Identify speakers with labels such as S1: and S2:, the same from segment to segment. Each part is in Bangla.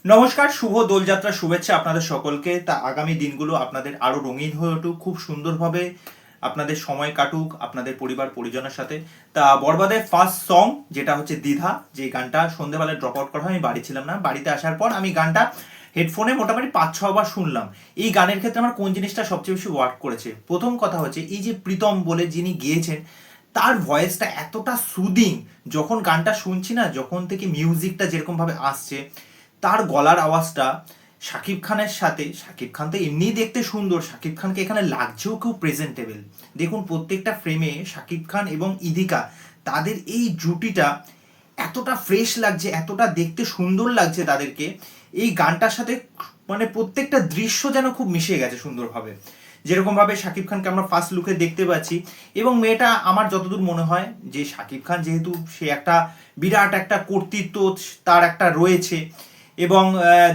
S1: নমস্কার, শুভ দোলযাত্রা শুভেচ্ছা আপনাদের সকলকে। তা আগামী দিনগুলো আপনাদের আরো রঙিন হয়ে উঠুক, খুব সুন্দরভাবে আপনাদের সময় কাটুক আপনাদের পরিবার পরিজনের সাথে। তা বরবাদের ফার্স্ট সং যেটা হচ্ছে দ্বিধা, যে গানটা সন্ধ্যেবেলায় ড্রপ আউট করা হয়, আমি বাড়ি ছিলাম না, বাড়িতে আসার পর আমি গানটা হেডফোনে মোটামুটি 5-6 বার শুনলাম। এই গানের ক্ষেত্রে আমার কোন জিনিসটা সবচেয়ে বেশি ওয়ার্ক করেছে, প্রথম কথা হচ্ছে এই যে প্রীতম বলে যিনি গেয়েছেন, তার ভয়েসটা এতটা সুদিং। যখন গানটা শুনছি না, যখন থেকে মিউজিকটা যেরকম ভাবে আসছে, তার গলার আওয়াজটা শাকিব খানের সাথে, শাকিব খান তো এমনিই দেখতে সুন্দর, শাকিব খানকে এখানে লাগছেও খুব প্রেজেন্টেবল। দেখুন প্রত্যেকটা ফ্রেমে শাকিব খান এবং ইদিকা, তাদের এই জুটিটা এতটা ফ্রেশ লাগছে, এতটা দেখতে সুন্দর লাগছে তাদেরকে। এই গানটার সাথে মানে প্রত্যেকটা দৃশ্য যেন খুব মিশে গেছে সুন্দরভাবে, যেরকম ভাবে শাকিব খানকে আমরা ফার্স্ট লুকে দেখতে পাচ্ছি। এবং মেয়েটা আমার যতদূর মনে হয় যে শাকিব খান যেহেতু সে একটা বিরাট একটা কর্তৃত্ব তার একটা রয়েছে, এবং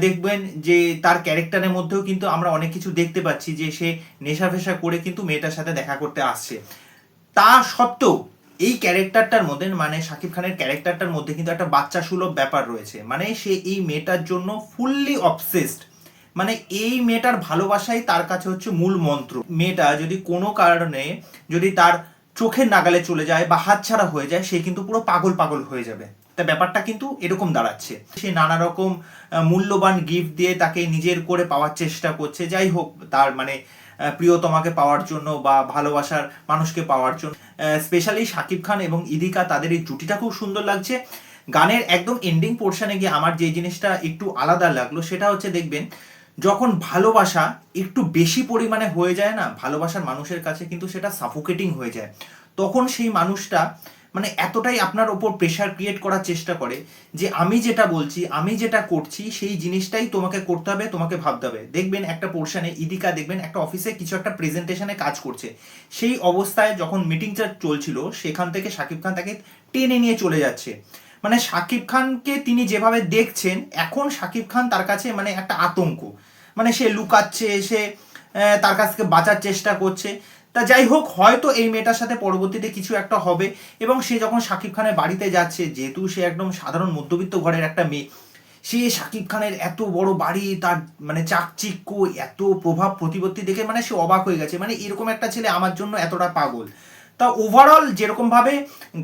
S1: দেখবেন যে তার ক্যারেক্টারের মধ্যেও কিন্তু আমরা অনেক কিছু দেখতে পাচ্ছি যে সে নেশা ফেশা করে কিন্তু মেয়েটার সাথে দেখা করতে আসছে। তা সত্ত্বেও এই ক্যারেক্টারটার মধ্যে, মানে শাকিব খানের ক্যারেক্টারটার মধ্যে কিন্তু একটা বাচ্চা সুলভ ব্যাপার রয়েছে। মানে সে এই মেয়েটার জন্য ফুললি অবসেসড, মানে এই মেয়েটার ভালোবাসাই তার কাছে হচ্ছে মূল মন্ত্র। মেয়েটা যদি কোনো কারণে যদি তার চোখের নাগালে চলে যায় বা হাতছাড়া হয়ে যায়, সে কিন্তু পুরো পাগল পাগল হয়ে যাবে। তা ব্যাপারটা কিন্তু এরকম দাঁড়াচ্ছে, সে নানা রকম মূল্যবান গিফট দিয়ে তাকে নিজের করে পাওয়ার চেষ্টা করছে, যাই হোক তার মানে প্রিয়তমাকে পাওয়ার জন্য বা ভালোবাসার মানুষকে পাওয়ার জন্য। স্পেশালি শাকিব খান এবং ইদিকা, তাদের এই জুটিটা খুব সুন্দর লাগছে। গানের একদম এন্ডিং পোর্শনে গিয়ে আমার যে জিনিসটা একটু আলাদা লাগলো সেটা হচ্ছে, দেখবেন যখন ভালোবাসা একটু বেশি পরিমাণে হয়ে যায় না, ভালোবাসার মানুষের কাছে কিন্তু সেটা সাফোকেটিং হয়ে যায়। তখন সেই মানুষটা মানে এতটাই আপনার ওপর প্রেশার ক্রিয়েট করার চেষ্টা করে যে আমি যেটা বলছি, আমি যেটা করছি সেই জিনিসটাই তোমাকে করতে হবে, তোমাকে ভাবতে হবে। দেখবেন একটা পোর্শনে ইদিকা দেখবেন একটা অফিসে কিছু একটা প্রেজেন্টেশনে কাজ করছে, সেই অবস্থায় যখন মিটিংটা চলছিল সেখান থেকে শাকিব খান তাকে টেনে নিয়ে চলে যাচ্ছে। মানে শাকিব খানকে তিনি যেভাবে দেখছেন, এখন শাকিব খান তার কাছে মানে একটা আতঙ্ক, মানে সে লুকাচ্ছে, সে তার কাছ থেকে বাঁচার চেষ্টা করছে। তা যাই হোক, হয়তো এই মেয়েটার সাথে পরবর্তীতে কিছু একটা হবে। এবং সে যখন শাকিব খানের বাড়িতে যাচ্ছে, যেহেতু সে একদম সাধারণ মধ্যবিত্ত ঘরের একটা মেয়ে, সে শাকিব খানের এত বড় বাড়ি, তার মানে চাকচিক্য, এত প্রভাব প্রতিপত্তি দেখে মানে সে অবাক হয়ে গেছে, মানে এরকম একটা ছেলে আমার জন্য এতটা পাগল। তা ওভারঅল যেরকম ভাবে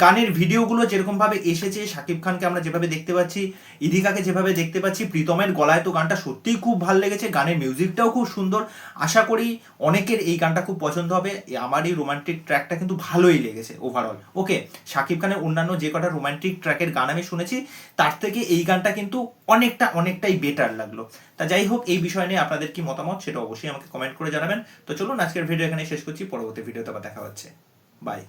S1: গানের ভিডিওগুলো যেরকম ভাবে এসেছে, শাকিব খানকে আমরা যেভাবে দেখতে পাচ্ছি, ইদিকাকে যেভাবে দেখতে পাচ্ছি, প্রীতমের গলায় তো গানটা সত্যিই খুব ভালো লেগেছে, গানের মিউজিকটাও খুব সুন্দর। আশা করি অনেকের এই গানটা খুব পছন্দ হবে। আমার এই রোমান্টিক ট্র্যাকটা কিন্তু ভালোই লেগেছে ওভারঅল। ওকে, শাকিব খানের অন্যান্য যে কটা রোমান্টিক ট্র্যাকের গান আমি শুনেছি, তার থেকে এই গানটা কিন্তু অনেকটাই বেটার লাগলো। তা যাই হোক, এই বিষয় নিয়ে আপনাদের কি মতামত সেটা অবশ্যই আমাকে কমেন্ট করে জানাবেন। তো চলুন আজকের ভিডিও এখানে শেষ করছি, পরবর্তী ভিডিওতে আবার দেখা হচ্ছে। বাই।